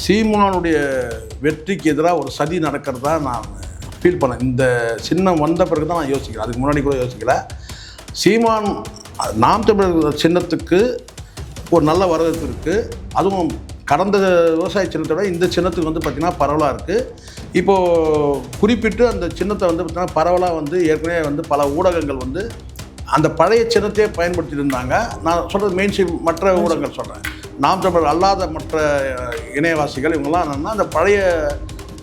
சீமானுடைய வெற்றிக்கு எதிராக ஒரு சதி நடக்கிறதா நான் ஃபீல் பண்ணேன். இந்த சின்னம் வந்த பிறகு தான் நான் யோசிக்கிறேன். அதுக்கு முன்னாடி கூட யோசிக்கல. சீமான் நாம் தமிழர் சின்னத்துக்கு ஒரு நல்ல வரவேற்பு இருக்குது. அதுவும் கடந்த விவசாய சின்னத்தை விட இந்த சின்னத்துக்கு வந்து பார்த்திங்கன்னா பரவலாக இருக்குது. இப்போது குறிப்பிட்டு அந்த சின்னத்தை வந்து பார்த்திங்கன்னா பரவலாக வந்து ஏற்கனவே வந்து பல ஊடகங்கள் வந்து அந்த பழைய சின்னத்தையே பயன்படுத்திட்டு இருந்தாங்க. நான் சொல்கிறது மெயின் ஸ்ட்ரீம் மற்ற ஊடகங்கள் சொல்கிறேன். நாம் தமிழர் அல்லாத மற்ற இணையவாசிகள் இவங்கெல்லாம் என்னென்னா அந்த பழைய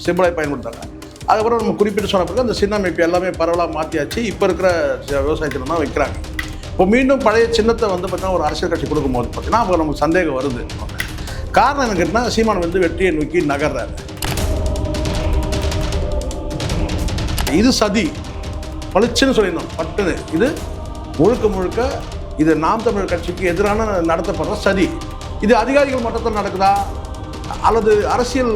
சிம்பிளை பயன்படுத்தாங்க. அதுக்கப்புறம் நம்ம குறிப்பிட்டு சொன்ன பிறகு அந்த சின்னம் இப்போ எல்லாமே பரவலாக மாற்றியாச்சு. இப்போ இருக்கிற விவசாய சின்னம் தான் வைக்கிறாங்க. இப்போ மீண்டும் பழைய சின்னத்தை வந்து பார்த்திங்கன்னா ஒரு அரசியல் கட்சி கொடுக்கும்போது பார்த்திங்கன்னா அப்போ நமக்கு சந்தேகம் வருது. காரணம் என்ன கேட்டால் சீமான் வந்து வெற்றியை நோக்கி நகர்றாரு. இது சதி பளிச்சுன்னு சொல்லிடணும் பட்டுன்னு. இது முழுக்க முழுக்க இது நாம் தமிழர் கட்சிக்கு எதிரான நடத்தப்படுற சதி. இது அதிகாரிகள் மட்டத்தில் நடக்குதா அல்லது அரசியல்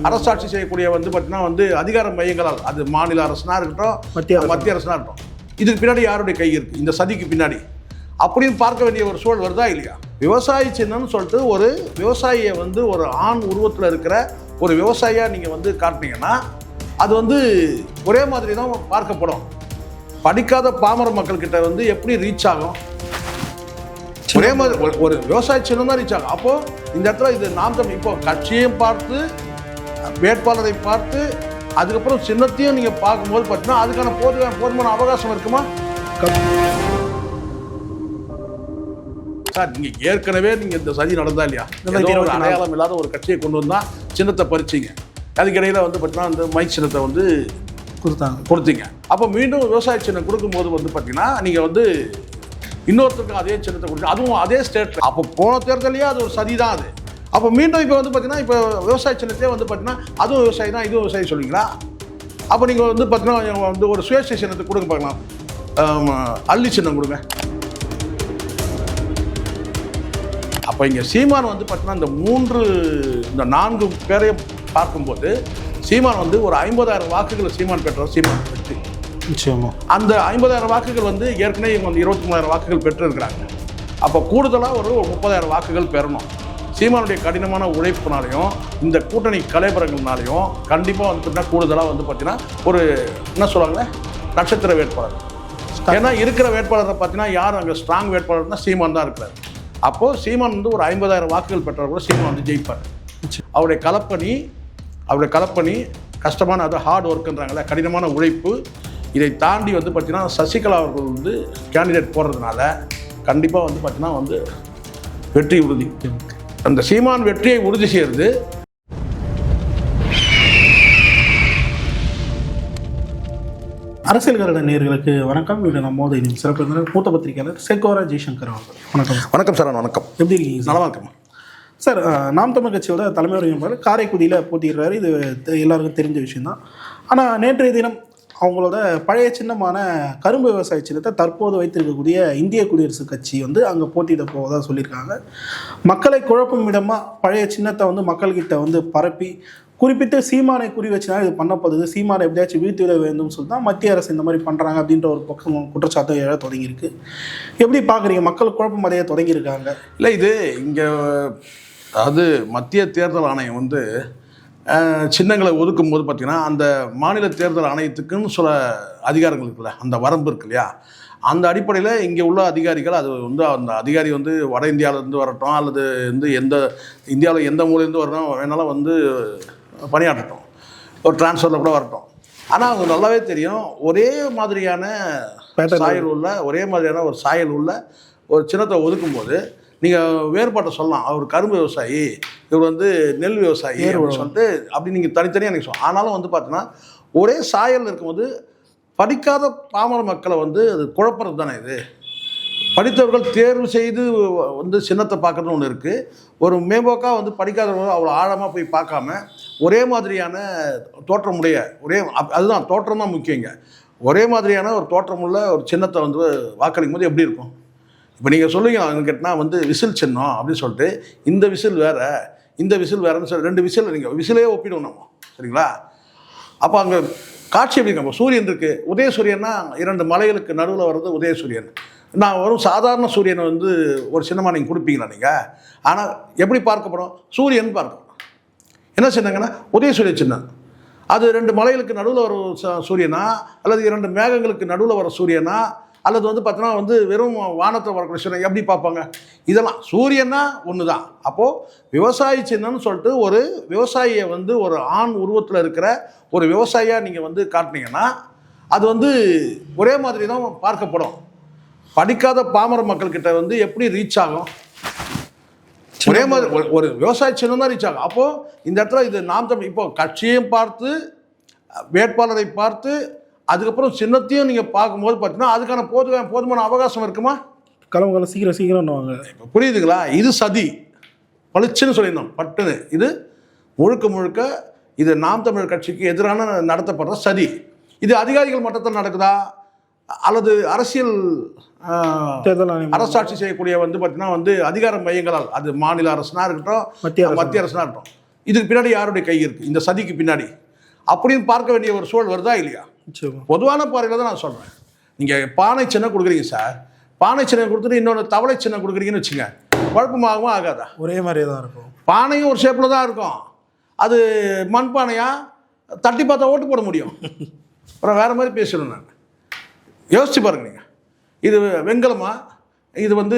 அரசாட்சி செய்யக்கூடிய வந்து பார்த்தீங்கன்னா வந்து அதிகார மையங்களால், அது மாநில அரசுனா இருக்கட்டும் மத்திய அரசுனா இருக்கட்டும், இதுக்கு பின்னாடி யாருடைய கை இருக்குது இந்த சதிக்கு பின்னாடி அப்படின்னு பார்க்க வேண்டிய ஒரு சூழல் வருதா இல்லையா? விவசாய சின்னம்னு சொல்லிட்டு ஒரு விவசாயியை வந்து ஒரு ஆண் உருவத்தில் இருக்கிற ஒரு விவசாயியாக நீங்கள் வந்து காட்டினீங்கன்னா அது வந்து ஒரே மாதிரி தான் பார்க்கப்படும். படிக்காத பாமர மக்கள்கிட்ட வந்து எப்படி ரீச் ஆகும்? ஒரே மாதிரி ஒரு விவசாய சின்னம் தான் ரீச் ஆகும். அப்போது இந்த இடத்துல இது நாம் தமிழ் இப்போ கட்சியையும் பார்த்து வேட்பாளரை பார்த்து அதுக்கப்புறம் சின்னத்தையும் நீங்கள் பார்க்கும்போது பார்த்தீங்கன்னா அதுக்கான போதுமான அவகாசம் இருக்குமா? சார் நீங்கள் ஏற்கனவே நீங்கள் இந்த சதி நடந்தா இல்லையா? ஒரு அடையாளம் இல்லாத ஒரு கட்சியை கொண்டு வந்தால் சின்னத்தை பறிச்சிங்க. அதுக்கிடையில் வந்து பார்த்தீங்கன்னா அந்த மைக் சின்னத்தை வந்து கொடுத்தீங்க. அப்போ மீண்டும் விவசாய சின்னம் கொடுக்கும்போது வந்து பார்த்தீங்கன்னா நீங்கள் வந்து இன்னொருத்தருக்கும் அதே சின்னத்தை கொடுத்து அதுவும் அதே ஸ்டேட்டில். அப்போ போன தேர்தலையே அது ஒரு சதி தான் அது. அப்போ மீண்டும் இப்போ வந்து பார்த்தீங்கன்னா இப்போ விவசாய சின்னத்தையே வந்து பார்த்தீங்கன்னா அதுவும் விவசாயி தான் இதுவும் விவசாயி சொல்லிங்களா? அப்போ நீங்கள் வந்து பார்த்தீங்கன்னா வந்து ஒரு சுயேட்சை சின்னத்தை கொடுங்க பார்க்கலாம், அள்ளி சின்னம் கொடுங்க. அப்போ இங்கே சீமான் வந்து பார்த்தீங்கன்னா இந்த 4 பேரையும் பார்க்கும்போது சீமான் வந்து ஒரு 50,000 வாக்குகள் சீமான் பெற்றார். சீமான் வெற்றி நிச்சயமாக அந்த 50,000 வாக்குகள் வந்து ஏற்கனவே இவங்க வந்து 23,000 வாக்குகள் பெற்றிருக்கிறாங்க. அப்போ கூடுதலாக ஒரு 30,000 வாக்குகள் பெறணும். சீமானுடைய கடினமான உழைப்புனாலையும் இந்த கூட்டணி கலைபரங்கள்னாலையும் கண்டிப்பாக வந்து பார்த்தீங்கன்னா கூடுதலாக வந்து பார்த்தீங்கன்னா ஒரு என்ன சொல்லுவாங்களே நட்சத்திர வேட்பாளர். ஏன்னா இருக்கிற வேட்பாளரை பார்த்தீங்கன்னா யார் அங்கே ஸ்ட்ராங் வேட்பாளர்னா சீமான் தான் இருக்கிறார். அப்போது சீமான் வந்து ஒரு 50,000 வாக்குகள் பெற்றவர் கூட சீமான் வந்து ஜெயிப்பார். அவருடைய கலப்பணி கஷ்டமான அது ஹார்ட் ஒர்க்குன்றாங்களே கடினமான உழைப்பு. இதை தாண்டி வந்து பார்த்திங்கன்னா சசிகலா அவர்கள் வந்து கேண்டிடேட் போடுறதுனால கண்டிப்பாக வந்து பார்த்திங்கன்னா வந்து வெற்றி உறுதி. அந்த சீமான் வெற்றியை உறுதி செய்கிறது. அரசியல் கருட நேயர்களுக்கு வணக்கம். இது நம்மோது இன்னும் சிறப்பு மூத்த பத்திரிகையாளர் சேகோரா ஜெய்சங்கர் அவர்கள். வணக்கம். வணக்கம் சார். வணக்கம். எப்படி இருக்கீங்க? நல்லா இருக்கேன் சார். நாம் தமிழ் கட்சியோட தலைமை உரிமையாளர் காரைக்குடியில் போட்டிடுறாரு. இது எல்லாருக்கும் தெரிஞ்ச விஷயம்தான். ஆனால் நேற்றைய தினம் அவங்களோட பழைய சின்னமான கரும்பு விவசாய சின்னத்தை தற்போது வைத்திருக்கக்கூடிய இந்திய குடியரசுக் கட்சி வந்து அங்கே போட்டியிட போவதாக சொல்லியிருக்காங்க. மக்களை குழப்பும் விதமாக பழைய சின்னத்தை வந்து மக்கள்கிட்ட வந்து பரப்பி குறிப்பிட்டு சீமானை குறி வச்சுனா இது பண்ணப்படுது, சீமானை எப்படியாச்சும் வீழ்த்திவிட வேண்டும் சொல்லி தான் மத்திய அரசு இந்த மாதிரி பண்ணுறாங்க அப்படின்ற ஒரு பக்கம் குற்றச்சாட்டு எழ தொடங்கியிருக்கு. எப்படி பார்க்குறீங்க? மக்கள் குழப்பம் அடைய தொடங்கியிருக்காங்க. இல்லை, இது இங்கே அதாவது மத்திய தேர்தல் ஆணையம் வந்து சின்னங்களை ஒதுக்கும் போது பார்த்திங்கன்னா அந்த மாநில தேர்தல் ஆணையத்துக்குன்னு சில அதிகாரங்கள் இருக்குல்ல, அந்த வரம்பு இருக்கு இல்லையா? அந்த அடிப்படையில் இங்கே உள்ள அதிகாரிகள் அது வந்து அந்த அதிகாரி வந்து வட இந்தியாவிலேருந்து வரட்டும் அல்லது வந்து இந்தியாவில் எந்த மூலையிலேருந்து வரணும் வேணாலும் வந்து பணியாற்றட்டும், ஒரு டிரான்ஸ்ஃபரில் கூட வரட்டும். ஆனால் அவங்க நல்லாவே தெரியும் ஒரே மாதிரியான சாயல் உள்ள ஒரு சின்னத்தை ஒதுக்கும்போது நீங்கள் வேறுபாட்டை சொல்லலாம். அவர் கரும்பு விவசாயி, இவர் வந்து நெல் விவசாயி அப்படின்னு சொல்லிட்டு அப்படி நீங்கள் தனித்தனியாக நீங்கள் சொல்லலாம். ஆனாலும் வந்து பார்த்தீங்கன்னா ஒரே சாயல் இருக்கும்போது படிக்காத பாமர மக்களை வந்து அது குழப்பறது தானே. இது படித்தவர்கள் தேர்வு செய்து வந்து சின்னத்தை பார்க்குறதுன்னு ஒன்று இருக்குது. ஒரு மேம்போக்காக வந்து படிக்காதவர்கள் அவ்வளோ ஆழமாக போய் பார்க்காம ஒரே மாதிரியான தோற்றமுடைய அதுதான் தோற்றம் தான் முக்கியங்க. ஒரே மாதிரியான ஒரு தோற்றமுள்ள ஒரு சின்னத்தை வந்து வாக்களிக்கும் போது எப்படி இருக்கும்? இப்போ நீங்கள் சொல்லுவீங்க கேட்டால் வந்து விசில் சின்னம் அப்படின்னு சொல்லிட்டு இந்த விசில் வேறு இந்த விசில் வேறுன்னு சொல்லி 2 விசில் நீங்கள் விசிலே ஒப்பிடுவோம் நம்ம, சரிங்களா? அப்போ அங்கே காட்சி எப்படி இருக்கும்? சூரியன் இருக்குது, உதயசூரியன்னா 2 மலைகளுக்கு நடுவில் வர்றது உதயசூரியன். நான் வரும் சாதாரண சூரியனை வந்து ஒரு சின்னமாக நீங்கள் கொடுப்பீங்களா நீங்கள்? ஆனால் எப்படி பார்க்கப்படும்? சூரியன் பார்க்கணும். என்ன சின்னங்கன்னா உதயசூரிய சின்னம். அது 2 மலைகளுக்கு நடுவில் வர சூரியனா, அல்லது 2 மேகங்களுக்கு நடுவில் வர சூரியனா, அல்லது வந்து பார்த்தீங்கன்னா வந்து வெறும் வானத்தை வரக்கூடிய சூரியன் எப்படி பார்ப்பாங்க? இதெல்லாம் சூரியன்னா ஒன்று தான். அப்போது விவசாயி சின்னம்னு சொல்லிட்டு ஒரு விவசாயியை வந்து ஒரு ஆண் உருவத்தில் இருக்கிற ஒரு விவசாயியாக நீங்கள் வந்து காட்டினீங்கன்னா அது வந்து ஒரே மாதிரி தான் பார்க்கப்படும். படிக்காத பாமர மக்கள்கிட்ட வந்து எப்படி ரீச் ஆகும்? ஒரே மாதிரி ஒரு விவசாய சின்னம் தான் ரீச் ஆகும். அப்போது இந்த இடத்துல இது நாம் தமிழ் இப்போ கட்சியையும் பார்த்து வேட்பாளரை பார்த்து அதுக்கப்புறம் சின்னத்தையும் நீங்கள் பார்க்கும்போது பார்த்தீங்கன்னா அதுக்கான போதுமான அவகாசம் இருக்குமா? கிளம்பு சீக்கிரம்னுவாங்க. இப்போ புரியுதுங்களா? இது சதி பளிச்சுன்னு சொல்லியிருந்தோம் பட்டுன்னு. இது முழுக்க இது நாம் தமிழர் கட்சிக்கு எதிரான நடத்தப்படுற சதி. இது அதிகாரிகள் மட்டத்தில் நடக்குதா அல்லது அரசியல் அரசாட்சி செய்யக்கூடிய வந்து பார்த்தீங்கன்னா வந்து அதிகார மையங்களால், அது மாநில அரசுனா இருக்கட்டும், மத்திய அரசுனா இருக்கட்டும், இதுக்கு பின்னாடி யாருடைய கை இருக்குது இந்த சதிக்கு பின்னாடி அப்படின்னு பார்க்க வேண்டிய ஒரு சூழல் வருதா இல்லையா? பொதுவான பார்வையில் தான் நான் சொல்கிறேன். நீங்கள் பானை சின்னம் கொடுக்குறீங்க சார், பானை சின்னம் கொடுத்துட்டு இன்னொன்று தவளை சின்னம் கொடுக்குறீங்கன்னு வச்சுங்க, குழப்பமாகவும் ஆகாதா? ஒரே மாதிரியே தான் இருக்கும். பானையும் ஒரு ஷேப்பில் தான் இருக்கும். அது மண் பானையாக தட்டி பார்த்தா ஓட்டு போட முடியும். அப்புறம் வேறு மாதிரி பேசணும். நான் யோசிச்சு பாருங்க. நீங்கள் இது வெண்கலமா, இது வந்து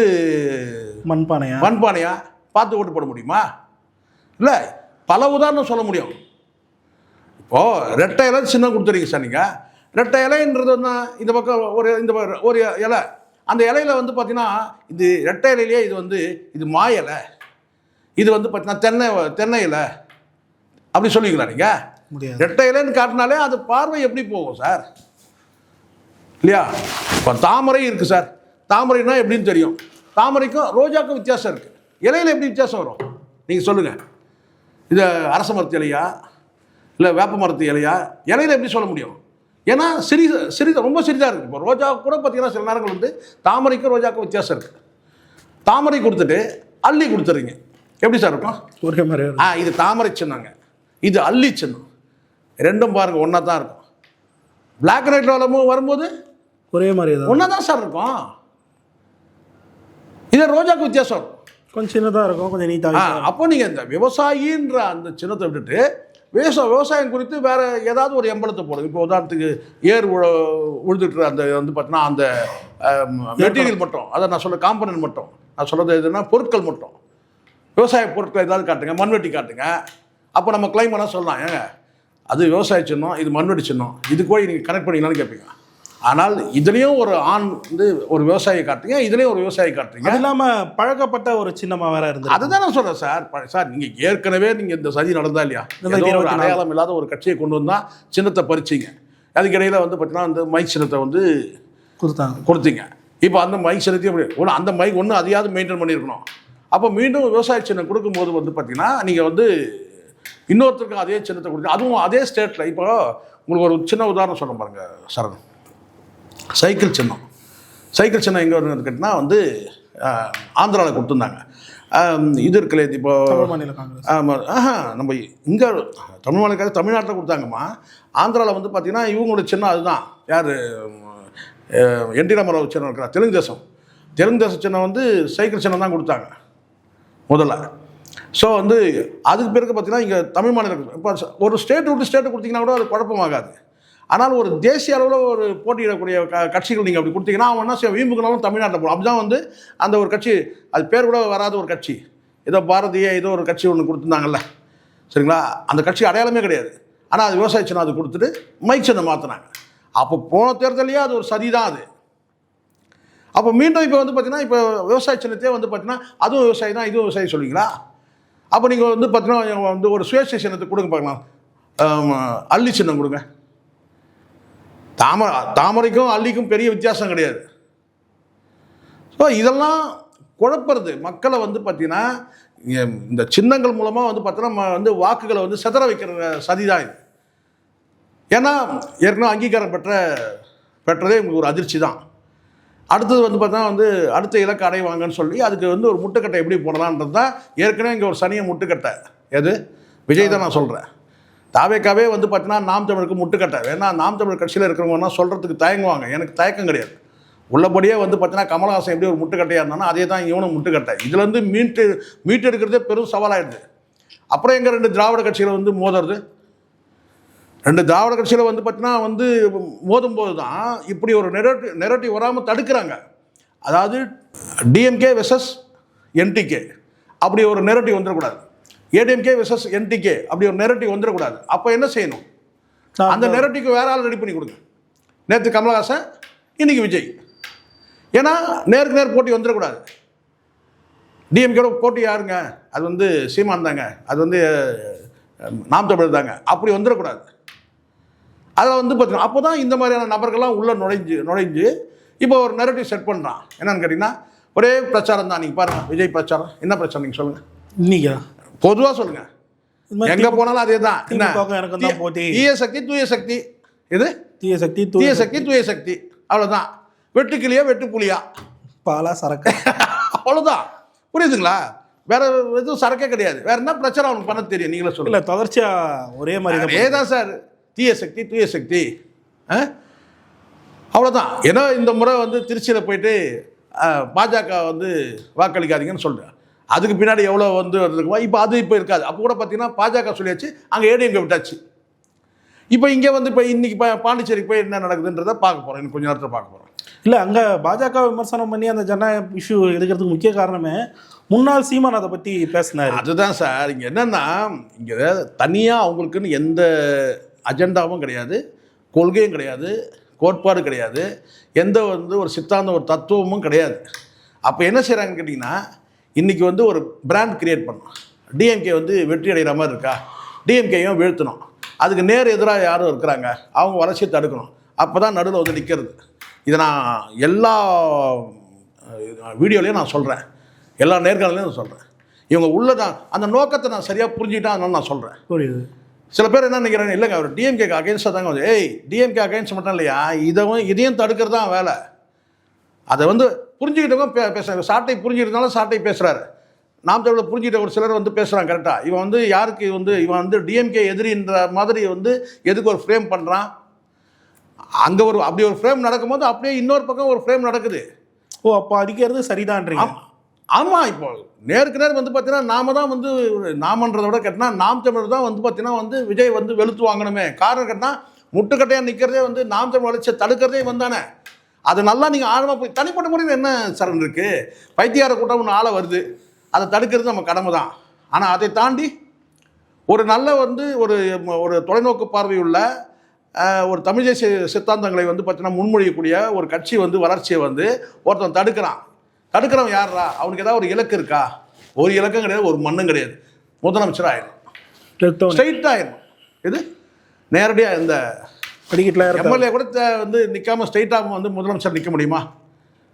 மண்பானையா பார்த்து ஓட்டு போட முடியுமா? இல்லை, பல உதாரணம் சொல்ல முடியும். இப்போது ரெட்டை இலை சின்னம் கொடுத்துறீங்க சார். நீங்கள் ரெட்டை இலைன்றது வந்து இந்த பக்கம் ஒரு இலை, அந்த இலையில் வந்து பார்த்தீங்கன்னா இது ரெட்டை இலையிலேயே இது வந்து இது மா இலை, இது வந்து பார்த்தீங்கன்னா தென்னை இலை அப்படி சொல்லுவீங்களா நீங்கள்? ரெட்டை இலைன்னு காட்டினாலே அது பார்வை எப்படி போகும் சார்? இல்லையா? இப்போ தாமரை இருக்குது சார், தாமரைனா எப்படின்னு தெரியும். தாமரைக்கும் ரோஜாக்கும் வித்தியாசம் இருக்குது. இலையில் எப்படி வித்தியாசம் வரும் நீங்கள் சொல்லுங்கள்? இது அரச மரத்து இலையா இல்லை வேப்ப மரத்து இலையா? இலையில் எப்படி சொல்ல முடியும்? ஏன்னா ரொம்ப சிறிதாக இருக்குது. இப்போ ரோஜா கூட பார்த்தீங்கன்னா சில நேரங்கள் வந்து தாமரைக்கும் ரோஜாக்கும் வித்தியாசம் இருக்குது. தாமரை கொடுத்துட்டு அள்ளி கொடுத்துறீங்க, எப்படி சார் இருக்கும்? ஒரே மாதிரி. இது தாமரை சின்னங்க, இது அள்ளி சின்னம். ரெண்டும் பாருங்கள் ஒன்றா தான் இருக்கும். பிளாக் அண்ட் ஒயிட் வரும்போது ஒரே மாதிரி ஒன்றா தான் சார் இருக்கும். இதே ரோஜாக்கு வித்தியாசம் இருக்கும், கொஞ்சம் சின்னதாக இருக்கும், கொஞ்சம் நீட்டாக. அப்போ நீங்கள் இந்த விவசாயின்ற அந்த சின்னத்தை விட்டுட்டு விவசாயம் குறித்து வேறு ஏதாவது ஒரு எம்பளத்தை போடுங்க. இப்போ உதாரணத்துக்கு ஏர் உழுதுட்டு அந்த வந்து பார்த்தீங்கன்னா அந்த மெட்டீரியல் மட்டும், அதை நான் சொல்ல காம்பனன்ட் மட்டும், நான் சொல்கிறது எதுனா பொருட்கள் மட்டும், விவசாய பொருட்கள் ஏதாவது காட்டுங்க, மண்வெட்டி காட்டுங்க. அப்போ நம்ம கிளைம் பண்ணால் சொல்லலாம், ஏங்க அது விவசாய சின்னம், இது மண்வெட்டி சின்னம், இது போய் நீங்கள் கனெக்ட் பண்ணிங்களான்னு கேட்பீங்க. ஆனால் இதுலேயும் ஒரு ஆண் வந்து ஒரு விவசாயியை காட்டுறீங்க, இதுலேயும் ஒரு விவசாயி காட்டுறீங்க. அது இல்லாமல் பழக்கப்பட்ட ஒரு சின்னமாக வேற இருந்தது. அதுதான் நான் சொல்கிறேன் சார். நீங்கள் ஏற்கனவே நீங்கள் இந்த சதி நடந்தா இல்லையா? ஒரு அடையாளம் இல்லாத ஒரு கட்சியை கொண்டு வந்தால் சின்னத்தை பறிச்சிங்க. அதுக்கு இடையில் வந்து பார்த்தீங்கன்னா அந்த மைக் சின்னத்தை வந்து கொடுத்தீங்க. இப்போ அந்த மைக் சின்னத்தையும் அப்படி அந்த மைக் ஒன்று அதையாவது மெயின்டைன் பண்ணியிருக்கணும். அப்போ மீண்டும் விவசாய சின்னம் கொடுக்கும்போது வந்து பார்த்தீங்கன்னா நீங்கள் வந்து இன்னொருத்தருக்கும் அதே சின்னத்தை கொடுத்து, அதுவும் அதே ஸ்டேட்டில். இப்போ உங்களுக்கு ஒரு சின்ன உதாரணம் சொல்ல பாருங்க சரண். சைக்கிள் சின்னம் எங்கே வருது கேட்டிங்கன்னா வந்து ஆந்திராவில் கொடுத்துருந்தாங்க. இது இருக்குல்ல, இப்போ ஆமாம், நம்ம இங்கே தமிழ் மாநில தமிழ்நாட்டில் கொடுத்தாங்கம்மா. ஆந்திராவில் வந்து பார்த்திங்கன்னா இவங்களோட சின்னம் அதுதான். யார்? என்டி ராமராவ் சின்னம் இருக்கிறா, தெலுங்கு தேசம் சின்னம் வந்து சைக்கிள் சின்னம் தான் கொடுத்தாங்க முதல்ல. ஸோ வந்து அதுக்கு பிறகு பார்த்திங்கன்னா இங்கே தமிழ் மாநிலம் இப்போ ஒரு ஸ்டேட் விட்டு ஸ்டேட்டு கொடுத்தீங்கன்னா கூட அது குழப்பமாகாது. ஆனால் ஒரு தேசிய அளவில் ஒரு போட்டியிடக்கூடிய கட்சிகள் நீங்கள் அப்படி கொடுத்தீங்கன்னா அவன் என்ன செய்ய வீம்புக்குனாலும் தமிழ்நாட்டில் போகணும். அப்படி தான் வந்து அந்த ஒரு கட்சி, அது பேர் கூட வராத ஒரு கட்சி, ஏதோ பாரதிய ஏதோ ஒரு கட்சி ஒன்று கொடுத்துருந்தாங்கல்ல, சரிங்களா? அந்த கட்சி அடையாளமே கிடையாது. ஆனால் அது விவசாய சின்னம் அது கொடுத்துட்டு மைக் சின்னம் மாற்றினாங்க. அப்போ போன தேர்தலையே அது ஒரு சதி தான் அது. அப்போ மீண்டும் இப்போ வந்து பார்த்தீங்கன்னா இப்போ விவசாய சின்னத்தையே வந்து பார்த்தீங்கன்னா அதுவும் விவசாயி தான், இதுவும் விவசாயி சொல்லுவீங்களா? அப்போ நீங்கள் வந்து பார்த்தீங்கன்னா வந்து ஒரு சுயேட்சை சின்னத்தை கொடுங்க பார்க்கலாம். அள்ளி சின்னம் கொடுங்க. தாமரைக்கும் அள்ளிக்கும் பெரிய வித்தியாசம் கிடையாது. ஸோ இதெல்லாம் குழப்பறது மக்களை வந்து பார்த்தீங்கன்னா இந்த சின்னங்கள் மூலமாக வந்து பார்த்தோன்னா வந்து வாக்குகளை வந்து சிதற வைக்கிற சதி தான் இது. ஏன்னா ஏற்கனவே அங்கீகாரம் பெற்றதே உங்களுக்கு ஒரு அதிர்ச்சி தான். அடுத்தது வந்து பார்த்தா வந்து அடுத்த இலக்கு அடைவாங்கன்னு சொல்லி அதுக்கு வந்து ஒரு முட்டுக்கட்டை எப்படி போடலான்றது தான் ஏற்கனவே இங்கே ஒரு சனியை முட்டுக்கட்டை. எது? விஜய் தான் நான் சொல்கிறேன். தாவேக்காவே வந்து பார்த்தீங்கன்னா நாம் தமிழுக்கு முட்டுக்கட்டை. ஏன்னா நாம் தமிழ் கட்சியில் இருக்கிறவங்கன்னா சொல்கிறதுக்கு தயங்குவாங்க. எனக்கு தயக்கம் கிடையாது. உள்ளபடியே வந்து பார்த்தீங்கன்னா கமலஹாசன் எப்படி ஒரு முட்டுக்கட்டையாக இருந்தானோ அதே தான் இவனும் முட்டுக்கட்டை. இதுலேருந்து மீட்டு எடுக்கிறதே பெரும் சவாலாகிடுது. அப்புறம் எங்கே 2 திராவிட கட்சிகளை வந்து மோதுறது? 2 திராவிட கட்சியில் வந்து பார்த்தீங்கன்னா வந்து மோதும்போது தான் இப்படி ஒரு நெரட்டிவ் வராமல் தடுக்கிறாங்க. அதாவது டிஎம்கே வெர்சஸ் என்டிகே அப்படி ஒரு நெரட்டிவ் வந்துடக்கூடாது. ஏடிஎம்கே வெர்சஸ் என்டிகே அப்படி ஒரு நெரட்டிவ் வந்துடக்கூடாது. அப்போ என்ன செய்யணும்? அந்த நெரட்டிவ்க்கு வேற ஆள் ரெடி பண்ணி கொடுங்க. நேற்று கமலஹாசன், இன்னைக்கு விஜய். ஏன்னா நேருக்கு நேர் போட்டி வந்துடக்கூடாது. டிஎம்கேட போட்டி யாருங்க? அது வந்து சீமான் தாங்க, அது வந்து நாம் தமிழர் தாங்க, அப்படி வந்துடக்கூடாது. அதில் வந்து பார்த்தீங்கன்னா அப்போ தான் இந்த மாதிரியான நபர்கள்லாம் உள்ளே நுழைஞ்சு இப்போ ஒரு நெரட்டிவ் செட் பண்ணுறான். என்னன்னு கேட்டிங்கன்னா ஒரே பிரச்சாரம் தான். நீங்கள் பாருங்கள் விஜய் பிரச்சாரம் என்ன பிரச்சாரம் நீங்கள் சொல்லுங்கள். இன்னைக்கா பொதுவாக சொல்லுங்கள், எங்கே போனாலும் அதே தான். என்ன போட்டி? தீய சக்தி தூய சக்தி. இது தீய சக்தி தூய சக்தி. அவ்வளோதான். வெட்டுக்கிளியா வெட்டு புலியா பாலா சரக்கு அவ்வளோதான். புரியுதுங்களா? வேற எதுவும் சரக்கே கிடையாது. வேற என்ன பிரச்சனை அவனுக்கு பண்ண தெரியும்? நீங்களே சொல்லுங்க. இல்லை தொடர்ச்சியா ஒரே மாதிரி ஏதான் சார் தீய சக்தி அவ்வளோதான். ஏன்னா இந்த முறை வந்து திருச்சியில் போயிட்டு பாஜக வந்து வாக்களிக்காதீங்கன்னு சொல்கிறேன். அதுக்கு பின்னாடி எவ்வளோ வந்து இருக்குமா இப்போ இருக்காது. அப்போ கூட பார்த்தீங்கன்னா பாஜக சொல்லியாச்சு, அங்கே ஏடிஎம்கே விட்டாச்சு. இப்போ இங்கே வந்து இப்போ இன்னைக்கு பாண்டிச்சேரிக்கு போய் என்ன நடக்குதுன்றதை பார்க்க போகிறோம். இன்னும் கொஞ்சம் நேரத்தில் பார்க்க போகிறோம். இல்லை அங்கே பாஜக விமர்சனம் பண்ணி அந்த ஜனநாயக இஷ்யூ எடுக்கிறதுக்கு முக்கிய காரணமே முன்னாள் சீமான் அதை பற்றி பேசினார். அதுதான் சார். இங்கே என்னென்னா இங்கே தனியாக அவங்களுக்குன்னு எந்த அஜெண்டாவும் கிடையாது, கொள்கையும் கிடையாது, கோட்பாடு கிடையாது, எந்த வந்து ஒரு சித்தாந்த ஒரு தத்துவமும் கிடையாது. அப்போ என்ன செய்கிறாங்கன்னு கேட்டிங்கன்னா இன்றைக்கி வந்து ஒரு பிராண்ட் கிரியேட் பண்ணணும். டிஎம்கே வந்து வெற்றி அடைகிற மாதிரி இருக்கா, டிஎம்கேயும் வீழ்த்தணும். அதுக்கு நேர் எதிராக யாரும் இருக்கிறாங்க, அவங்க வளர்ச்சியை தடுக்கணும். அப்போ தான் நடுவில் வந்து நிற்கிறது. இதை நான் எல்லா வீடியோலையும் நான் சொல்கிறேன், எல்லா நேர்காணலையும் நான் சொல்கிறேன். இவங்க உள்ளதான் அந்த நோக்கத்தை நான் சரியாக புரிஞ்சுக்கிட்டா அதனால நான் சொல்கிறேன். புரியுது. சில பேர் என்ன நினைக்கிறாங்க, இல்லைங்க அவர் டிஎம்கேக்கு அகேன்ஸ்டாக தாங்க வந்து டிஎம்கே அகேன்ஸ்ட் மட்டும் இல்லையா, இதையும் தடுக்கிறது தான் வேலை. அதை வந்து புரிஞ்சுக்கிட்டவங்க பேசுகிறாங்க. சாட்டை புரிஞ்சுக்கிட்டனால சாட்டை பேசுகிறாரு. நாம் தமிழில் புரிஞ்சுக்கிட்ட ஒரு சிலர் வந்து பேசுகிறான் கரெக்டாக. இவன் வந்து யாருக்கு வந்து இவன் வந்து டிஎம்கே எதிரின்ற மாதிரி வந்து எதுக்கு ஒரு ஃப்ரேம் பண்ணுறான். அங்கே அப்படி ஒரு ஃப்ரேம் நடக்கும்போது அப்படியே இன்னொரு பக்கம் ஒரு ஃப்ரேம் நடக்குது. ஓ அப்போ அடிக்கிறது சரிதான்றீங்க? ஆமாம். இப்போ நேருக்கு நேர் வந்து பார்த்தீங்கன்னா நாம தான் வந்து நாமன்றதை விட கேட்டினா நாம் தமிழர் தான் வந்து பார்த்தீங்கன்னா வந்து விஜய் வந்து வெளுத்து வாங்கணுமே. காரணம் கேட்டால் முட்டுக்கட்டையாக நிற்கிறதே வந்து நாம் தமிழ் வளர்ச்சியை தடுக்கிறதே வந்தானே. அது நல்லா நீங்கள் ஆழமாக போய் தனிப்பட்ட முறையில் என்ன சரண் இருக்குது. பைத்தியார கூட்டம் ஒன்று ஆளை வருது, அதை தடுக்கிறது நம்ம கடமை தான். ஆனால் அதை தாண்டி ஒரு நல்ல வந்து ஒரு தொலைநோக்கு பார்வையுள்ள ஒரு தமிழ் தேசிய சித்தாந்தங்களை வந்து பார்த்தீங்கன்னா முன்மொழியக்கூடிய ஒரு கட்சி வந்து வளர்ச்சியை வந்து ஒருத்தன் தடுக்கிறவன் யாரா? அவனுக்கு ஏதாவது ஒரு இலக்கு இருக்கா? ஒரு இலக்கம் கிடையாது, ஒரு மண்ணும் கிடையாது. முதலமைச்சர் ஆயிடும், ஸ்ட்ரைட்டாக ஆயிடும். இது நேரடியாக இந்த எம்எல்ஏ கூட வந்து நிற்காம ஸ்ட்ரைட்டாக வந்து முதலமைச்சர் நிற்க முடியுமா?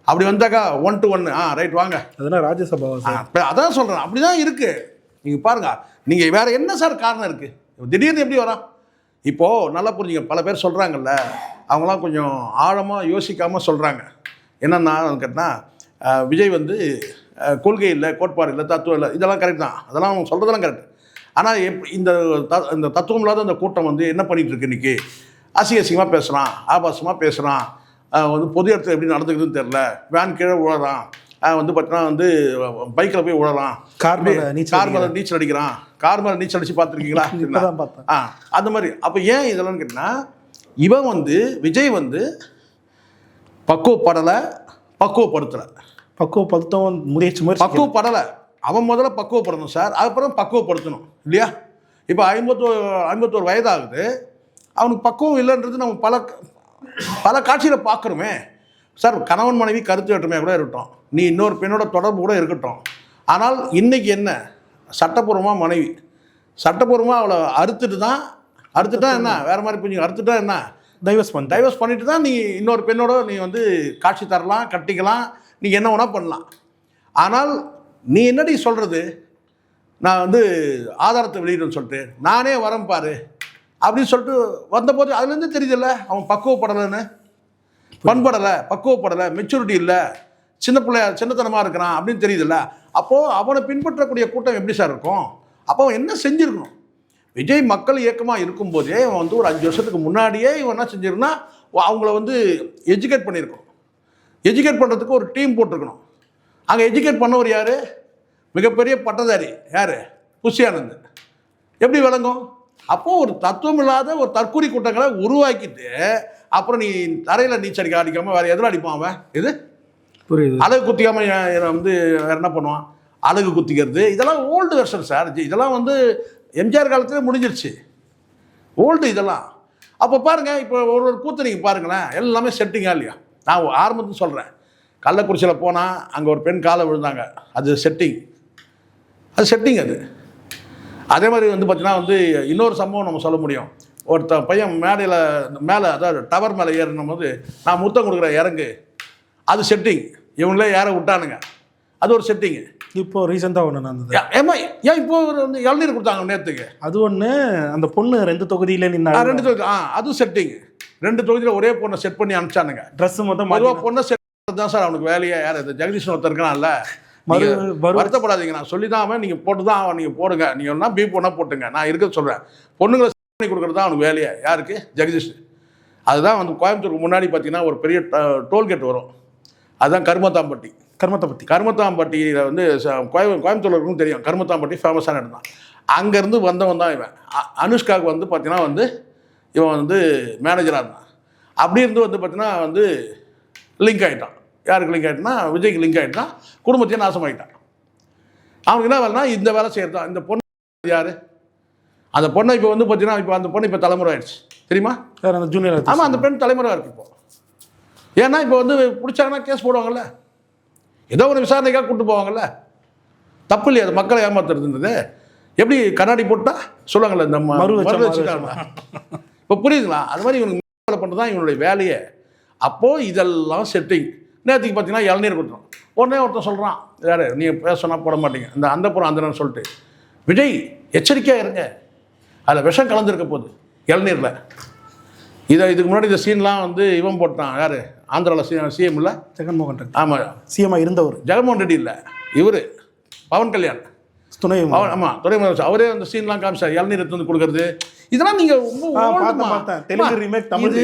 அப்படி வந்தாக்கா 1 to 1 ரைட் வாங்க, அதெல்லாம் ராஜ்யசபா. அதான் சொல்கிறேன், அப்படி தான் இருக்குது. நீங்கள் பாருங்க, நீங்கள் வேறு என்ன சார் காரணம் இருக்குது? திடீர்னு எப்படி வரான்? இப்போது நல்லா புரிஞ்சுங்க, பல பேர் சொல்கிறாங்கல்ல, அவங்களாம் கொஞ்சம் ஆழமாக யோசிக்காமல் சொல்கிறாங்க. என்னென்னா கேட்டால் விஜய் வந்து கொள்கை இல்லை, கோட்பாடு இல்லை, தத்துவம் இல்லை, இதெல்லாம் கரெக்ட் தான். அதெல்லாம் அவங்க சொல்கிறதெல்லாம் கரெக்ட். ஆனால் இந்த தத்துவம் இல்லாத அந்த கூட்டம் வந்து என்ன பண்ணிகிட்டு இருக்கு இன்றைக்கி? அசிங்கமாக பேசுகிறான், ஆபாசமாக பேசுகிறான், வந்து பொது இடத்துல எப்படி நடந்துக்குதுன்னு தெரில, வேன் கீழே விழறான், வந்து பார்த்தீங்கன்னா வந்து பைக்கில் போய் விழறான், கார் மேலே நீச்சல் அடிக்கிறான். கார் மேலே நீச்சல் அடித்து பார்த்துருக்கீங்களா? அந்த மாதிரி. அப்போ ஏன் இதெல்லாம் கேட்டிங்கன்னா இவன் வந்து விஜய் வந்து பக்குவப்படுத்தவும் பக்குவப்படலை. அவன் முதல்ல பக்குவப்படணும் சார், அதுக்கப்புறம் பக்குவப்படுத்தணும் இல்லையா? இப்போ 51 வயதாகுது, அவனுக்கு பக்குவம் இல்லைன்றது நம்ம பல காட்சியில் பார்க்குறோமே சார். கணவன் மனைவி கருத்து வேற்றுமையாக கூட இருக்கட்டும், நீ இன்னொரு பெண்ணோட தொடர்பு கூட இருக்கட்டும், ஆனால் இன்றைக்கி என்ன சட்டப்பூர்வமாக மனைவி சட்டப்பூர்வமாக அவளை அறுத்துட்டா என்ன வேறு மாதிரி புரிஞ்சுங்க, அறுத்துட்டா என்ன டைவர்ஸ் பண்ணிட்டு தான் நீ இன்னொரு பெண்ணோட நீ வந்து காட்சி தரலாம், கட்டிக்கலாம், நீ என்ன வேணா பண்ணலாம். ஆனால் நீ என்னடி சொல்கிறது, நான் வந்து ஆதாரத்தை வெளியிடுன்னு சொல்லிட்டு நானே வரேன் பாரு அப்படின்னு சொல்லிட்டு வந்தபோது அதுலேருந்து தெரியுதில்ல அவன் பக்குவப்படலைன்னு, பக்குவப்படலை, மெச்சூரிட்டி இல்லை, சின்னத்தனமாக இருக்கிறான் அப்படின்னு தெரியுதில்ல. அப்போது அவனை பின்பற்றக்கூடிய கூட்டம் எப்படி சார் இருக்கும்? அப்போ அவன் என்ன செஞ்சுருக்கணும்? விஜய் மக்கள் இயக்கமாக இருக்கும்போதே அவன் வந்து ஒரு 5 வருஷத்துக்கு முன்னாடியே இவன் என்ன செஞ்சிருன்னா அவங்கள வந்து எஜுகேட் பண்ணியிருக்கணும். எஜுகேட் பண்ணுறதுக்கு ஒரு டீம் போட்டிருக்கணும். அங்கே எஜுகேட் பண்ணவர் யார்? மிகப்பெரிய பட்டதாரி யார்? புஷி ஆனந்த். எப்படி விளங்கும்? அப்போது ஒரு தத்துவம் இல்லாத ஒரு தற்கூரி கூட்டங்களை உருவாக்கிட்டு அப்புறம் நீ தரையில் நீச்சல் அடிக்காமல் வேறு எதில் அடிப்பான் அவன்? இது புரியுது. அழகு குத்திக்காமல் வந்து வேறு என்ன பண்ணுவான்? அழகு குத்திக்கிறது. இதெல்லாம் ஓல்டு வெர்ஷன் சார். இதெல்லாம் வந்து எம்ஜிஆர் காலத்தில் முடிஞ்சிருச்சு, ஓல்டு இதெல்லாம். அப்போ பாருங்கள், இப்போ ஒரு கூத்து நீங்கள் பாருங்களேன், எல்லாமே செட்டிங்கா இல்லையா? நான் ஆரம்பத்துன்னு சொல்கிறேன், கள்ளக்குறிச்சியில் போனால் அங்கே ஒரு பெண் காலை விழுந்தாங்க, அது செட்டிங், அது செட்டிங். அது அதே மாதிரி வந்து பார்த்தீங்கன்னா வந்து இன்னொரு சம்பவம் நம்ம சொல்ல முடியும். ஒருத்த பையன் மேலே அதாவது டவர் மேலே ஏறினும் போது நான் முத்தம் கொடுக்குற இறங்கு, அது செட்டிங். இவங்களே ஏற விட்டானுங்க, அது ஒரு செட்டிங்கு. இப்போ ரீசெண்டாக ஒன்று நடந்தது. ஏமா ஏன் இப்போ வந்து இளநீர் கொடுத்தாங்க நேற்றுக்கு, அது ஒன்று. அந்த பொண்ணு 2 தொகுதியில் நின்னா 2 தொகுதி, அது செட்டிங். 2 தொகுதியில் ஒரே பொண்ணை செட் பண்ணி அனுப்பிச்சானுங்க. ட்ரெஸ் மொத்தம் மறுவா பொண்ணை செட் தான் சார் அவனுக்கு வேலையே. யார் இது? ஜெகதீஷன் ஒருத்தர் இருக்கான்ல. வருத்தப்படாதீங்க, நான் சொல்லி தான் நீங்கள் போட்டு தான் நீங்கள் போடுங்க, நீங்கள் ஒன்றா பீப் ஒன்றா போட்டுங்க, நான் இருக்க சொல்கிறேன். பொண்ணுங்களை செட் பண்ணி கொடுக்குறது தான் அவனுக்கு வேலையே. யாருக்கு? ஜெகதீஷ். அதுதான் வந்து கோயம்புத்தூருக்கு முன்னாடி பார்த்தீங்கன்னா ஒரு பெரிய டோல்கேட் வரும், அதுதான் கருமத்தாம்பட்டி. கருமத்தாம்பட்டியில் வந்து கோயம்புத்தூர்ல இருக்குன்னு தெரியும். கருமத்தாம்பட்டி ஃபேமஸான இடம் தான். அங்கேருந்து வந்தவன் தான் இவன். அனுஷ்காவுக்கு வந்து பார்த்தீங்கன்னா வந்து இவன் வந்து மேனேஜராக இருந்தான். அப்படி இருந்து வந்து பார்த்தீங்கன்னா வந்து லிங்க் ஆகிட்டான். யாருக்கு லிங்க் ஆகிட்டான்னா விஜய்க்கு லிங்க் ஆகிட்டான். குடும்பத்தையும் நாசமாகிட்டான். அவனுக்கு என்ன வேலைனா இந்த வேலை செய்யறதான். இந்த பொண்ணு யார்? அந்த பொண்ணை இப்போ வந்து பார்த்தீங்கன்னா இப்போ அந்த பொண்ணு இப்போ தலைமுறை ஆயிடுச்சு தெரியுமா? அந்த ஜூனியர். ஆமாம், அந்த பெண் தலைமுறை இருக்குது இப்போ. ஏன்னா இப்போ வந்து பிடிச்சாங்கன்னா கேஸ் போடுவாங்கல்ல, ஏதோ ஒரு விசாரணைக்காக கூப்பிட்டு போவாங்கல்ல. தப்பு இல்லையா அது மக்களை ஏமாத்துறதுன்றது? எப்படி கண்ணாடி போட்டால் சொல்லுவாங்கள்ல, இந்த மறு வச்சுட்டாங்க. இப்போ புரியுதுங்களா? அது மாதிரி இவனுக்கு வேலை பண்ணுறது தான் இவனுடைய வேலையே. அப்போது இதெல்லாம் செட்டிங். நேற்றுக்கு பார்த்தீங்கன்னா இளநீர் கொடுத்தோம். உடனே ஒருத்தன் சொல்கிறான், யார் நீங்கள் பேச போட மாட்டீங்க அந்த புறம் அந்த சொல்லிட்டு, விஜய் எச்சரிக்கையாக இருங்க, அதில் விஷம் கலந்துருக்க போகுது இளநீரில். இதுக்கு முன்னாடி இந்த சீன்லாம் வந்து இவன் போட்டான். யார்? ஆந்திராவில் சிஎம் இல்லை, ஜெகன்மோகன் ரெட்டி. ஆமாம், சிஎம்மாக இருந்தவர் ஜெகன்மோகன் ரெட்டி இல்லை, இவர் பவன் கல்யாண் துணை. ஆமாம், துணை முதலமைச்சர். அவரே அந்த சீன்லாம் காமிச்சார், இளநீர் எடுத்து வந்து கொடுக்குறது. இதெல்லாம் நீங்கள் ரொம்ப தெலுங்கு ரீமேக், தமிழ்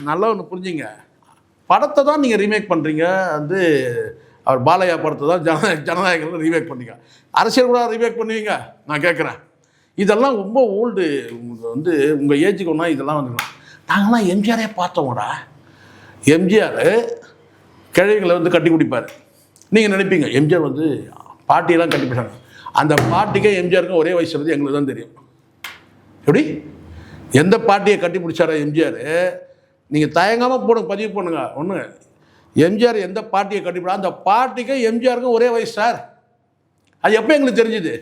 நல்லா ஒன்று புரிஞ்சுங்க. படத்தை தான் நீங்கள் ரீமேக் பண்ணுறீங்க. வந்து அவர் பாலையா படத்தை தான் ஜனநாயகம் ரீமேக் பண்ணீங்க. அரசியல் கூட ரீமேக் பண்ணுவீங்க. நான் கேட்குறேன், இதெல்லாம் ரொம்ப ஓல்டு. வந்து உங்கள் ஏஜுக்கு ஒன்றா இதெல்லாம் வந்துக்கலாம். நாங்களாம் எம்ஜிஆரே பார்த்தோம்டா. எம்ஜிஆர் கிழவிகளை வந்து கட்டி குடிப்பார். நீங்கள் நினைப்பீங்க எம்ஜிஆர் வந்து பாட்டியெல்லாம் கட்டி பிடிச்சாங்க. அந்த பாட்டிக்கே எம்ஜிஆருக்கும் ஒரே வயசு வந்து எங்களுக்கு தான் தெரியும். எப்படி எந்த பாட்டியை கட்டி பிடிச்சாரா எம்ஜிஆர்? நீங்கள் தயங்காமல் போடுங்க, பதிவு பண்ணுங்க. ஒன்று, எம்ஜிஆர் எந்த பாட்டியை கட்டிப்பிடா, அந்த பாட்டிக்கும் எம்ஜிஆருக்கும் ஒரே வயசு சார். அது எப்போ எங்களுக்கு தெரிஞ்சுது?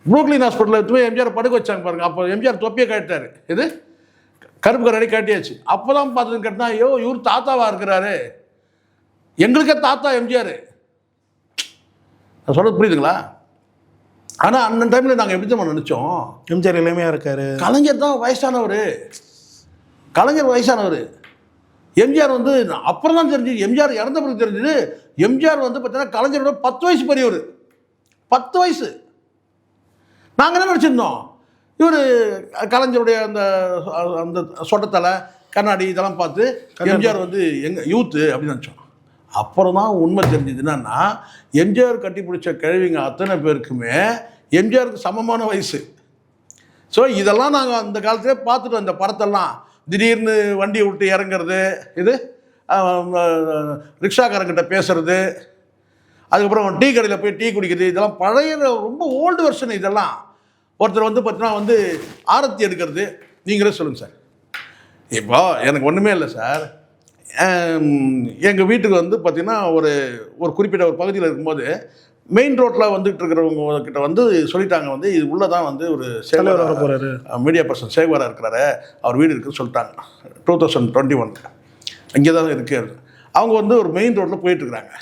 புரூக்லின் ஹாஸ்பிட்டலில் எடுத்து போய் எம்ஜிஆர் படுக்க வச்சாங்க பாருங்கள். அப்போ எம்ஜிஆர் தொப்பியை கட்டிட்டார். இது கருப்பு கரடி காட்டியாச்சு. அப்போ தான் பார்த்ததுன்னு கேட்டால், ஐயோ இவர் தாத்தாவாக இருக்கிறாரு, எங்களுக்கே தாத்தா எம்ஜிஆர். நான் சொல்கிறது புரியுதுங்களா? ஆனால் அந்த டைமில் நாங்கள் எப்படி தான் நினச்சோம், எம்ஜிஆர் இளமையாக இருக்கார், கலைஞர் தான் வயசானவர், கலைஞர் வயசானவர். எம்ஜிஆர் வந்து அப்புறம் தான் தெரிஞ்சுது, எம்ஜிஆர் இறந்த பிறகு தெரிஞ்சுது. எம்ஜிஆர் வந்து பார்த்தீங்கன்னா கலைஞரோட 10 வயசு பெரியவர். 10 வயசு. நாங்கள் என்ன நினச்சிருந்தோம், இவர் கலைஞருடைய அந்த அந்த சொட்டத்தலை கண்ணாடி இதெல்லாம் பார்த்து எம்ஜிஆர் வந்து எங்கள் யூத்து அப்படின்னு நினச்சோம். அப்புறம் தான் உண்மை தெரிஞ்சது என்னன்னா, எம்ஜிஆர் கட்டி பிடிச்ச கிழவிங்க அத்தனை பேருக்குமே எம்ஜிஆருக்கு சமமான வயசு. ஸோ இதெல்லாம் நாங்கள் அந்த காலத்திலே பார்த்துட்டோம். இந்த படத்தெல்லாம் திடீர்னு வண்டியை விட்டு இறங்குறது, இது ரிக்ஷாக்காரங்கிட்ட பேசுறது, அதுக்கப்புறம் டீ கடையில் போய் டீ குடிக்கிறது, இதெல்லாம் பழைய ரொம்ப ஓல்டு வெர்ஷன். இதெல்லாம் ஒருத்தர் வந்து பார்த்தீங்கன்னா வந்து ஆரத்தி எடுக்கிறது. நீங்களே சொல்லுங்கள் சார். இப்போ எனக்கு ஒன்றுமே இல்லை சார். எங்கள் வீட்டுக்கு வந்து பார்த்திங்கன்னா ஒரு குறிப்பிட்ட ஒரு பகுதியில் இருக்கும்போது மெயின் ரோட்டில் வந்துட்டு இருக்கிறவங்க கிட்ட வந்து சொல்லிட்டாங்க, வந்து இது உள்ளே தான் வந்து ஒரு சேகர் வர போகிறாரு, மீடியா பர்சன் சேகராக இருக்கிறாரு, அவர் வீடு இருக்குதுன்னு சொல்லிட்டாங்க. 2021 அங்கே தான் இருக்குது. அவங்க வந்து ஒரு மெயின் ரோட்டில் போயிட்டுருக்குறாங்க.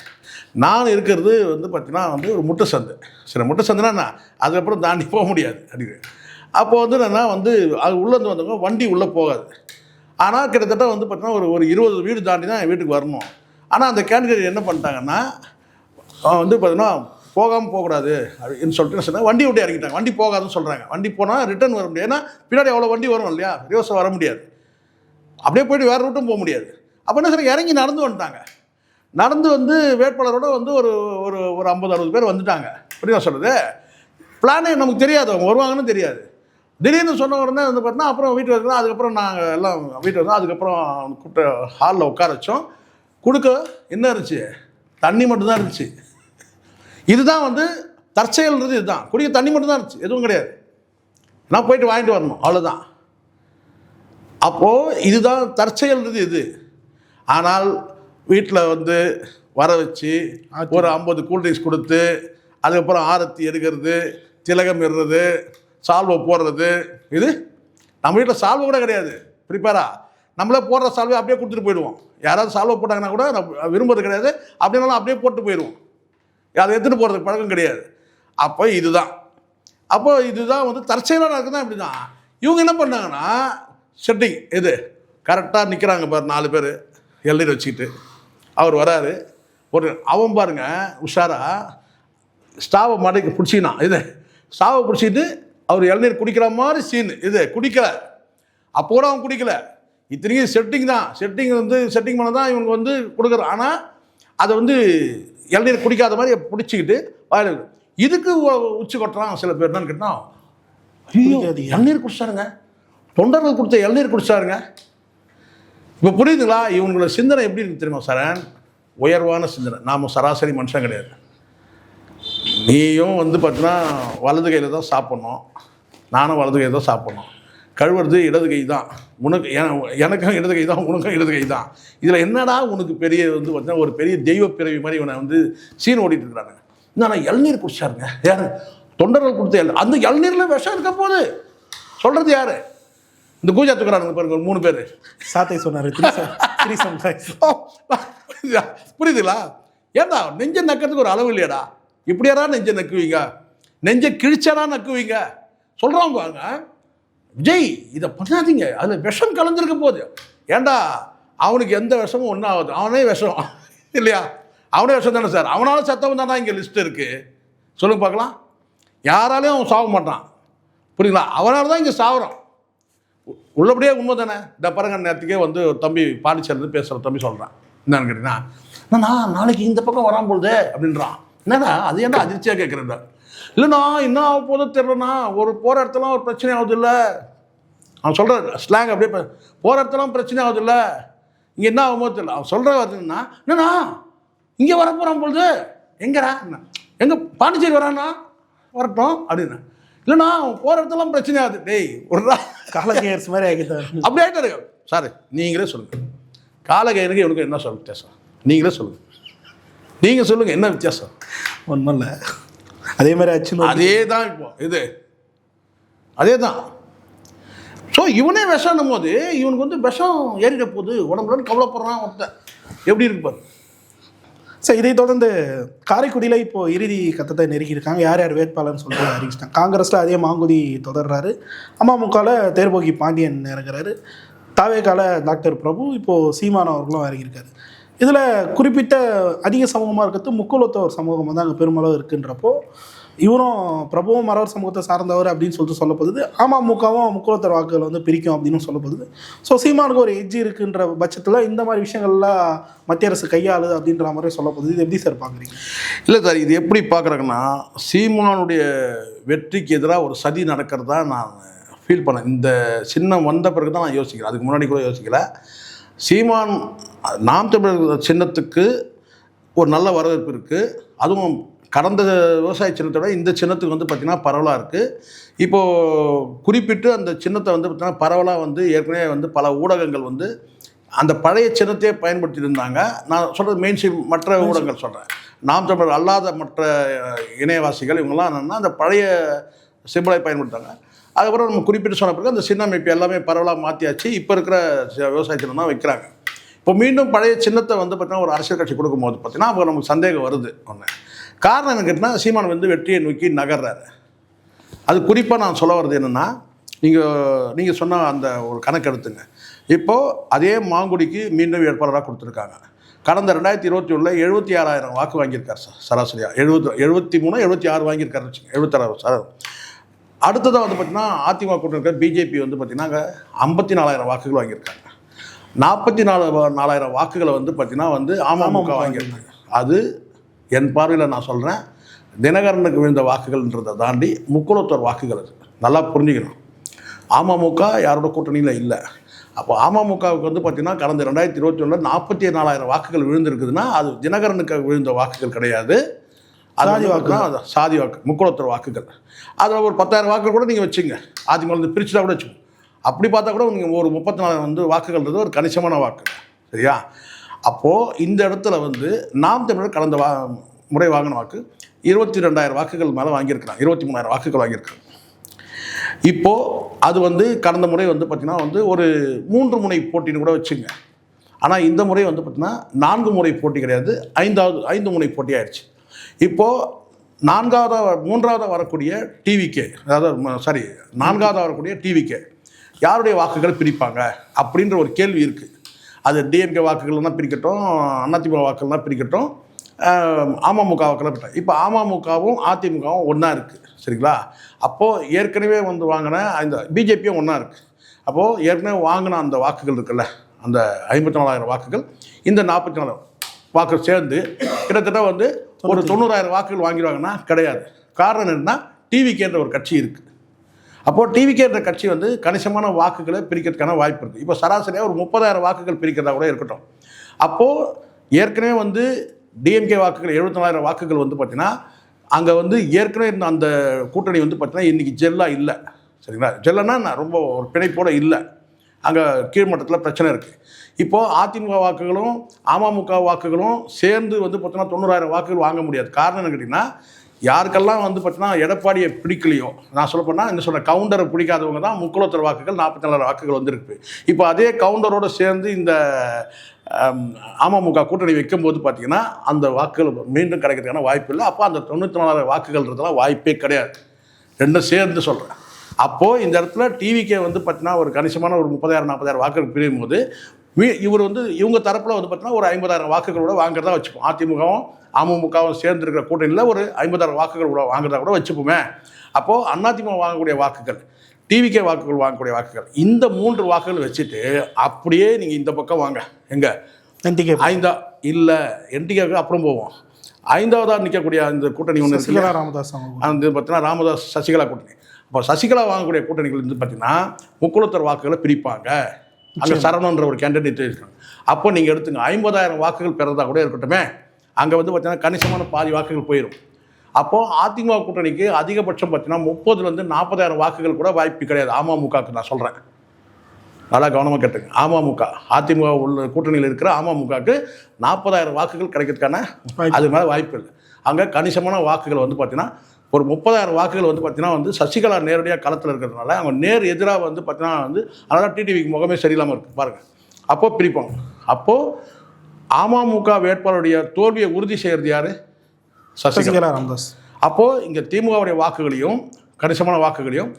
நான் இருக்கிறது வந்து பார்த்திங்கன்னா வந்து ஒரு முட்டை சந்து. சரி, முட்டை சந்துனா அதுக்கப்புறம் தாண்டி போக முடியாது அப்படின்னு. அப்போ வந்து என்னென்னா வந்து அது உள்ளேருந்து வந்தவங்க வண்டி உள்ளே போகாது. ஆனால் கிட்டத்தட்ட வந்து பார்த்தீங்கன்னா ஒரு 20 வீடு தாண்டி தான் என் வீட்டுக்கு வரணும். ஆனால் அந்த கேண்டிடேட் என்ன பண்ணிட்டாங்கன்னா வந்து பார்த்தீங்கன்னா போகாமல் போகக்கூடாது அப்படின்னு சொல்லிட்டு என்ன சொன்னால் வண்டி விட்டு இறங்கிட்டாங்க. வண்டி போகாதுன்னு சொல்கிறாங்க. வண்டி போனால் ரிட்டர்ன் வர முடியாது. ஏன்னா பின்னாடி அவ்வளோ வண்டி வரும் இல்லையா, ரிவர்ஸாக வர முடியாது. அப்படியே போய்ட்டு வேறு ரூட்டும் போக முடியாது. அப்போ என்ன சொன்னாங்க, இறங்கி நடந்து வந்துட்டாங்க. நடந்து வந்து வேட்பாளரோட வந்து ஒரு ஒரு ஒரு 50-60 பேர் வந்துட்டாங்க. புரியுதா சொல்கிறது? பிளானே நமக்கு தெரியாது, அவங்க வருவாங்கன்னு தெரியாது. திடீர்னு சொன்ன உடனே வந்து பார்த்தீங்கன்னா அப்புறம் வீட்டில் இருக்கிறோம். அதுக்கப்புறம் நாங்கள் எல்லாம் வீட்டில் இருந்தோம். அதுக்கப்புறம் கூப்பிட்டு ஹாலில் உட்கார வச்சோம். கொடுக்க என்ன இருந்துச்சு? தண்ணி மட்டும்தான் இருந்துச்சு. இதுதான் வந்து தற்செயல்ன்றது. இதுதான் குடிக்க தண்ணி மட்டும்தான் இருந்துச்சு, எதுவும் கிடையாது. நான் போயிட்டு வாங்கிட்டு வரணும், அவ்வளோதான். அப்போது இதுதான் தற்செயல்ன்றது இது. ஆனால் வீட்டில் வந்து வர வச்சு ஒரு 50 கூல்ட்ரிங்க்ஸ் கொடுத்து, அதுக்கப்புறம் ஆரத்தி எடுக்கிறது, திலகம் இடுறது, சால்வை போடுறது. இது நம்ம வீட்டில் சால்வை கூட கிடையாது ப்ரிப்பேராக. நம்மளே போடுற சால்வை அப்படியே கொடுத்துட்டு போயிடுவோம். யாராவது சால்வை போட்டாங்கன்னா கூட நம்ம விரும்புறது கிடையாது. அப்படின்னாலும் அப்படியே போட்டு போயிடுவோம். அதை எடுத்துகிட்டு போகிறதுக்கு பழக்கம் கிடையாது. அப்போ இதுதான் வந்து தற்செயலாக நடக்குது தான். இப்படி தான் இவங்க என்ன பண்ணாங்கன்னா செட்டிங் இது கரெக்டாக நிற்கிறாங்க பாரு 4 பேர் எல்லையில் வச்சுக்கிட்டு. அவர் வராரு, ஒரு அவன் பாருங்க உஷாரா ஸ்டாவை மாடைக்கு பிடிச்சிக்கினான். இது ஸ்டாவை பிடிச்சிக்கிட்டு அவர் இளநீர் குடிக்கிற மாதிரி சீன். இது குடிக்கலை, அப்போ கூட அவன் குடிக்கல. இத்தனைக்கும் செட்டிங் தான். செட்டிங் பண்ண தான் இவங்க வந்து கொடுக்குறான். ஆனால் அதை வந்து இளநீர் குடிக்காத மாதிரி பிடிச்சிக்கிட்டு வாயில் இதுக்கு உச்சி கொட்டுறான் சில பேர். என்னன்னு கேட்டால், ஐயோ இளநீர் குடிச்சாருங்க, தொண்டர்கள் கொடுத்த இளநீர் குடிச்சாருங்க. இப்போ புரியுதுங்களா இவங்களோட சிந்தனை எப்படி இருக்கு தெரியுமா சரண்? உயர்வான சிந்தனை. நாம் சராசரி மனுஷன் கிடையாது. நீயும் வந்து பார்த்தீங்கன்னா வலது கையில் தான் சாப்பிட்ணும், நானும் வலது கையில் தான் சாப்பிட்ணும். கழுவுறது இடது கை தான். உனக்கு எனக்கும் இடது கை தான், உனக்கும் இடது கை தான். இதில் என்னடா உனக்கு பெரிய வந்து பார்த்தீங்கன்னா ஒரு பெரிய தெய்வ பிறவி மாதிரி இவனை வந்து சீன் ஓடிட்டு இருக்கிறாங்க. நான் இளநீர் குடிச்சாருங்க. யார்? தொண்டர்கள் கொடுத்த அந்த இளநீரில் விஷம் இருக்க போது சொல்கிறது யார்? இந்த கூஜா தூக்குறானுங்க பாருங்க, 3 பேர். சாத்தை சொன்னார். புரியுதுங்களா? ஏண்டா நெஞ்சை நக்கிறதுக்கு ஒரு அளவு இல்லையாடா? இப்படியாரா நெஞ்சை நக்குவீங்க? நெஞ்சை கிழிச்சாரா நக்குவீங்க? சொல்கிறாங்க பாருங்க, விஜய் இதை பண்ணாதீங்க, அதில் விஷம் கலந்துருக்க போகுது. ஏண்டா அவனுக்கு எந்த விஷமும் ஒன்றும் ஆகுது. அவனே விஷம் இல்லையா? அவனே விஷம் தானே சார். அவனால சத்தம் தானே இங்கே லிஸ்ட் இருக்குது. சொல்லுங்க பார்க்கலாம். யாராலையும் அவன் சாக மாட்டான். புரியுங்களா? அவனால தான் இங்கே சாகுறான். உள்ளபடியே உண்மை தானே. இந்த பாருங்க நேரத்துக்கே வந்து ஒரு தம்பி பாண்டிச்சேரிலேருந்து பேசுகிற தம்பி சொல்கிறான். என்னன்னு கேட்டீங்கன்னா, நான் நாளைக்கு இந்த பக்கம் வரான் போகுது அப்படின்றான். என்னடா அது ஏன்டா அதிர்ச்சியாக கேட்குறேன்டா? இல்லைண்ணா என்ன ஆக போதும் தெரியலண்ணா, ஒரு போகிற இடத்துலாம் ஒரு பிரச்சனை ஆகுது இல்லை. அவன் சொல்கிற ஸ்லாங் அப்படியே போகிற இடத்துலாம் பிரச்சனை ஆகுது இல்லை, இங்கே என்ன ஆகும்போது தெரியல. அவன் சொல்கிற பார்த்தீங்கன்னா, என்னண்ணா இங்கே வர போகிறான் பொழுது எங்கடா, எங்கே பாண்டிச்சேரி வரான்னா வரட்டும் அப்படின்னு. இல்லைண்ணா அவன் போகிற இடத்துலாம் பிரச்சனை ஆகுது. டேய் ஒரு காலகேர்ஸ் மாதிரி ஆகிட்டார். அப்படி ஆகிட்டாரு சார். நீங்களே சொல்லுங்கள், காலகேயனுக்கு இவனுக்கு என்ன சொல்ல வித்தியாசம்? நீங்களே சொல்லுங்கள், நீங்கள் சொல்லுங்கள் என்ன வித்தியாசம்? ஒன்றும் இல்லை, அதே மாதிரி ஆச்சு. அதே தான் இப்போ இது அதே தான். ஸோ இவனே விஷம் போது இவனுக்கு வந்து விஷம் ஏறிட போகுது உடம்புலன்னு கவலைப்படுறான் ஒருத்தன். எப்படி இருக்கு பாரு. சார் இதை தொடர்ந்து காரைக்குடியில் இப்போது இறுதி கட்டத்தை நெருக்கியிருக்காங்க. யார் யார் வேட்பாளர்னு சொல்லிட்டு அறிவிச்சிட்டாங்க. காங்கிரஸில் அதே மாங்குடி தொடர்றாரு. அமமுகவில் தேர்போகி பாண்டியன் இறங்குறாரு. தாவேகால டாக்டர் பிரபு, இப்போது சீமான் அவர்களும் இறங்கியிருக்காரு. இதில் குறிப்பிட்ட அதிக சமூகமாக இருக்கிறது முக்குலத்தோர் சமூகமாக தான் அங்கே பெருமளவு இருக்குன்றப்போ இவரும் பிரபுவும் மறவர் சமூகத்தை சார்ந்தவர் அப்படின்னு சொல்லிட்டு சொல்லப்படுது. அமமுகவும் முக்குலத்தோர் வாக்குகளை வந்து பிரிக்கும் அப்படின்னு சொல்லப்படுது. ஸோ சீமானுக்கு ஒரு எட்ஜ் இருக்குன்ற பட்சத்தில் இந்த மாதிரி விஷயங்கள்லாம் மத்திய அரசு கையாளுது அப்படின்ற மாதிரி சொல்லப்படுது. இது எப்படி சார் பார்க்குறீங்க? இல்லை சார், இது எப்படி பார்க்குறாங்கன்னா, சீமானுடைய வெற்றிக்கு எதிராக ஒரு சதி நடக்கிறதா நான் ஃபீல் பண்ணேன். இந்த சின்னம் வந்த பிறகு தான் நான் யோசிக்கிறேன். அதுக்கு முன்னாடி கூட யோசிக்கல. சீமான் நாம் தமிழர் சின்னத்துக்கு ஒரு நல்ல வரவேற்பு இருக்குது. அதுவும் கடந்த விவசாய சின்னத்தை விட இந்த சின்னத்துக்கு வந்து பார்த்திங்கன்னா பரவலாக இருக்குது. இப்போது குறிப்பிட்டு அந்த சின்னத்தை வந்து பார்த்திங்கன்னா பரவலாக வந்து ஏற்கனவே வந்து பல ஊடகங்கள் வந்து அந்த பழைய சின்னத்தையே பயன்படுத்திட்டு இருந்தாங்க. நான் சொல்கிறது மெயின் ஸ்ட்ரீம் மற்ற ஊடகங்கள் சொல்கிறேன். நாம் தமிழர் அல்லாத மற்ற இணையவாசிகள் இவங்கெல்லாம் என்னென்னா அந்த பழைய சிம்பிளை பயன்படுத்தாங்க. அதுக்கப்புறம் நம்ம குறிப்பிட்டு சொன்ன பிறகு அந்த சின்னம் இப்போ எல்லாமே பரவலாக மாற்றியாச்சு. இப்போ இருக்கிற விவசாய சின்னம் தான் வைக்கிறாங்க. இப்போ மீண்டும் பழைய சின்னத்தை வந்து பார்த்திங்கன்னா ஒரு அரசியல் கட்சி கொடுக்கும்போது பார்த்திங்கன்னா அப்போ நமக்கு சந்தேகம் வருது. ஒன்று காரணம் என்ன கேட்டால், சீமான் வந்து வெற்றியை நோக்கி நகர்றாரு. அது குறிப்பாக நான் சொல்ல வர்றது என்னென்னா, நீங்கள் சொன்ன அந்த ஒரு கணக்கு எடுத்துங்க. இப்போது அதே மாங்குடிக்கு மீண்டும் வேட்பாளராக கொடுத்துருக்காங்க. கடந்த 2021 76,000 வாக்கு வாங்கியிருக்கார் சார். சராசரியாக 73 76 வாங்கியிருக்காரு வச்சுங்க. 76 சார். அடுத்ததாக வந்து பார்த்திங்கன்னா அதிமுக கூட்டணி பிஜேபி வந்து பார்த்திங்கன்னா 54,000 வாக்குகள் வாங்கியிருக்காங்க. 44,000 வாக்குகளை வந்து பார்த்தீங்கன்னா வந்து அமமுக வாங்கியிருந்தாங்க. அது என் பார்வையில் நான் சொல்கிறேன், தினகரனுக்கு விழுந்த வாக்குகள்ன்றதை தாண்டி முக்குளத்தோர் வாக்குகள். அது நல்லா புரிஞ்சுக்கணும். அமமுக யாரோட கூட்டணியில் இல்லை. அப்போ அமமுகவுக்கு வந்து பார்த்திங்கன்னா கடந்த 2021 44,000 வாக்குகள் விழுந்திருக்குதுன்னா அது தினகரனுக்கு விழுந்த வாக்குகள் கிடையாது. சாதி வாக்கு தான், சாதி வாக்கு, முக்குளத்தோர் வாக்குகள். அதில் ஒரு 10,000 வாக்குகள் கூட நீங்கள் வச்சுங்க, அதிமுக பிரிச்சுட்டா கூட வச்சுக்கோங்க. அப்படி பார்த்தா கூட நீங்கள் ஒரு 34 வந்து வாக்குகள்ன்றது ஒரு கணிசமான வாக்கு, சரியா? அப்போது இந்த இடத்துல வந்து நாம் தமிழர் கடந்த முறை வாங்கின வாக்கு 22,000 வாக்குகள் மேலே வாங்கியிருக்கிறாங்க, 23,000 வாக்குகள் வாங்கியிருக்காங்க. இப்போது அது வந்து கடந்த முறை வந்து பார்த்திங்கன்னா வந்து ஒரு 3 முனை போட்டின்னு கூட வச்சுங்க. ஆனால் இந்த முறை வந்து பார்த்திங்கன்னா 4 முறை போட்டி கிடையாது, 5 முனை போட்டி ஆயிடுச்சு. இப்போது 3ஆவதாக வரக்கூடிய டிவிகே, அதாவது நான்காவதாக வரக்கூடிய டிவிகே யாருடைய வாக்குகள் பிரிப்பாங்க அப்படின்ற ஒரு கேள்வி இருக்குது. அது டிஎம்கே வாக்குகள்லாம் பிரிக்கட்டும், அதிமுக வாக்குகள்லாம் பிரிக்கட்டும், அமமுக வாக்குலாம் பிரிக்கட்டும். இப்போ அமமுகவும் அதிமுகவும் ஒன்றா இருக்குது, சரிங்களா? அப்போது ஏற்கனவே வந்து வாங்கின அந்த பிஜேபியும் ஒன்றா இருக்குது. அப்போது ஏற்கனவே வாங்கின அந்த வாக்குகள் இருக்குல்ல, அந்த 54,000 வாக்குகள் இந்த 44 வாக்குகள் சேர்ந்து கிட்டத்தட்ட வந்து ஒரு 90,000 வாக்குகள் வாங்கிடுவாங்கன்னா கிடையாது. காரணம் என்னன்னா, டிவிகேன்ற ஒரு கட்சி இருக்குது. அப்போது டிவிகேன்ற கட்சி வந்து கணிசமான வாக்குகளை பிரிக்கிறதுக்கான வாய்ப்பு இருக்குது. இப்போ சராசரியாக ஒரு 30,000 வாக்குகள் பிரிக்கிறதா கூட இருக்கட்டும். அப்போது ஏற்கனவே வந்து டிஎம்கே வாக்குகள் 74,000 வாக்குகள் வந்து பார்த்திங்கன்னா அங்கே வந்து ஏற்கனவே இருந்த அந்த கூட்டணி வந்து பார்த்திங்கன்னா இன்றைக்கி ஜெல்லாக இல்லை, சரிங்களா? ஜெல்லன்னா நான் ரொம்ப ஒரு பிணைப்போடு இல்லை, அங்கே கீழ்மட்டத்தில் பிரச்சனை இருக்குது. இப்போது அதிமுக வாக்குகளும் அமமுக வாக்குகளும் சேர்ந்து வந்து பார்த்தீங்கன்னா 90,000 வாக்குகள் வாங்க முடியாது. காரணம் என்ன கேட்டிங்கன்னா, யாருக்கெல்லாம் வந்து பார்த்தீங்கன்னா எடப்பாடியை பிடிக்கலையோ, நான் சொல்லப்போனால் என்ன சொல்கிறேன், கவுண்டரை பிடிக்காதவங்க தான் முக்குளத்தோர் வாக்குகள் 44,000 வாக்குகள் வந்துருக்கு. இப்போ அதே கவுண்டரோடு சேர்ந்து இந்த அமமுக கூட்டணி வைக்கும்போது பார்த்திங்கன்னா அந்த வாக்குகள் மீண்டும் கிடைக்கிறதுக்கான வாய்ப்பு இல்லை. அப்போ அந்த 94,000 வாக்குகள்ன்றதுலாம் வாய்ப்பே கிடையாது. ரெண்டும் சேர்ந்து சொல்கிறேன். அப்போது இந்த இடத்துல டிவிக்கே வந்து பார்த்தீங்கன்னா ஒரு கணிசமான ஒரு 30,000 40,000 வாக்குகள் பிரியும் போது இவர் வந்து இவங்க தரப்பில் வந்து பார்த்தீங்கன்னா ஒரு 50,000 வாக்குகளோட வாங்குறதா வச்சுப்போம். அதிமுகவும் அமமுகவும் சேர்ந்துருக்கிற கூட்டணியில் ஒரு 50,000 வாக்குகள் கூட வாங்குறதா கூட வச்சுப்போமே. அப்போது அதிமுக வாங்கக்கூடிய வாக்குகள், டிவிகே வாக்குகள் வாங்கக்கூடிய வாக்குகள், இந்த 3 வாக்குகள் வச்சுட்டு அப்படியே நீங்கள் இந்த பக்கம் வாங்க. எங்கே என்டிகே 5 இல்லை, என்டிகேக்கு அப்புறம் போவோம். 5ஆவதாக நிற்கக்கூடிய அந்த கூட்டணி ஒன்று சசிகலா ராமதாஸ் வந்து பார்த்தீங்கன்னா ராமதாஸ் சசிகலா கூட்டணி. அப்போ சசிகலா வாங்கக்கூடிய கூட்டணிகள் வந்து பார்த்தீங்கன்னா முக்குளத்தோர் வாக்குகளை பிரிப்பாங்க. அங்கே சரவணன்ற ஒரு கேண்டிடேட் இருக்காங்க. அப்போ நீங்கள் எடுத்துங்க 50,000 வாக்குகள் பெறதா கூட இருக்கட்டுமே, அங்கே வந்து பார்த்தீங்கன்னா கணிசமான பாதி வாக்குகள் போயிடும். அப்போது அதிமுக கூட்டணிக்கு அதிகபட்சம் பார்த்தீங்கன்னா 30,000 to 40,000 வாக்குகள் கூட வாய்ப்பு கிடையாது. அமமுகவுக்கு நான் சொல்கிறேன், நல்லா கவனமாக கேட்டுங்க. அமமுக அதிமுக உள்ள கூட்டணியில் இருக்கிற அமமுகவுக்கு 40,000 வாக்குகள் கிடைக்கிறதுக்கான அது மேலே வாய்ப்பு இல்லை. அங்கே கணிசமான வாக்குகள் வந்து பார்த்தீங்கன்னா ஒரு 30,000 வாக்குகள் வந்து பார்த்தீங்கன்னா வந்து சசிகலா நேரடியாக களத்தில் இருக்கிறதுனால அவங்க நேர் எதிராக வந்து பார்த்தீங்கன்னா வந்து அதனால் டிடிவிக்கு முகமே சரியில்லாமல் இருக்குது பாருங்கள். அப்போது பிரிப்பாங்க. அப்போது அமமுக வேட்பாளருடைய தோல்வியை உறுதி செய்கிறது யார்? சசிகலா ராமதாஸ். அப்போது இங்கே திமுகவுடைய வாக்குகளையும் கணிசமான வாக்குகளையும்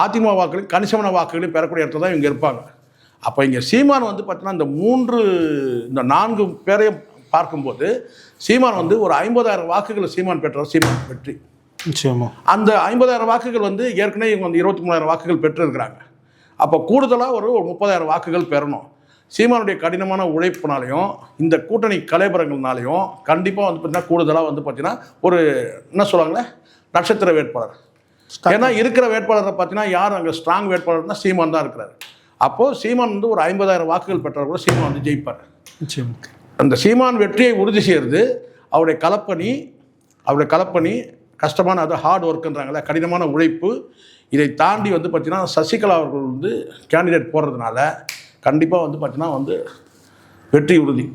அதிமுக வாக்குகளையும் கணிசமான வாக்குகளையும் பெறக்கூடிய இடத்துல தான் இவங்க இருப்பாங்க. அப்போ இங்கே சீமான் வந்து பார்த்தீங்கன்னா இந்த 4 பேரையும் பார்க்கும்போது சீமான் வந்து ஒரு 50,000 வாக்குகளை சீமான் பெற்றார். சீமான் வெற்றி நிச்சயமா. அந்த 50,000 வாக்குகள் வந்து ஏற்கனவே இவங்க வந்து 23,000 வாக்குகள் பெற்றிருக்கிறாங்க. அப்போ கூடுதலாக ஒரு 30,000 வாக்குகள் பெறணும். சீமானுடைய கடினமான உழைப்புனாலையும் இந்த கூட்டணி கலைபரங்கள்னாலையும் கண்டிப்பாக வந்து பார்த்தீங்கன்னா கூடுதலாக வந்து பார்த்தீங்கன்னா ஒரு என்ன சொல்லுவாங்களே நட்சத்திர வேட்பாளர். ஏன்னா இருக்கிற வேட்பாளரை பார்த்தீங்கன்னா யார் அங்கே ஸ்ட்ராங் வேட்பாளர்னா சீமான் தான் இருக்கிறார். அப்போது சீமான் வந்து ஒரு 50,000 வாக்குகள் பெற்றார் கூட சீமான் வந்து ஜெயிப்பார். அந்த சீமான் வெற்றியை உறுதி செய்கிறது அவருடைய களப்பணி கஷ்டமான, அது ஹார்ட் ஒர்க்குன்றாங்களே, கடினமான உழைப்பு. இதை தாண்டி வந்து பார்த்தீங்கன்னா சசிகலா அவர்கள் வந்து கேண்டிடேட் போடுறதுனால கண்டிப்பாக வந்து பார்த்தீங்கன்னா வந்து வெற்றி உறுதி.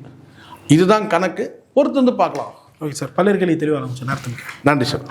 இதுதான் கணக்கு. பொறுத்து வந்து பார்க்கலாம். ஓகே சார், பல்வேறு கேள்வி தெளிவாக ஆரம்பிச்சு நேரத்துக்கு நன்றி சார்.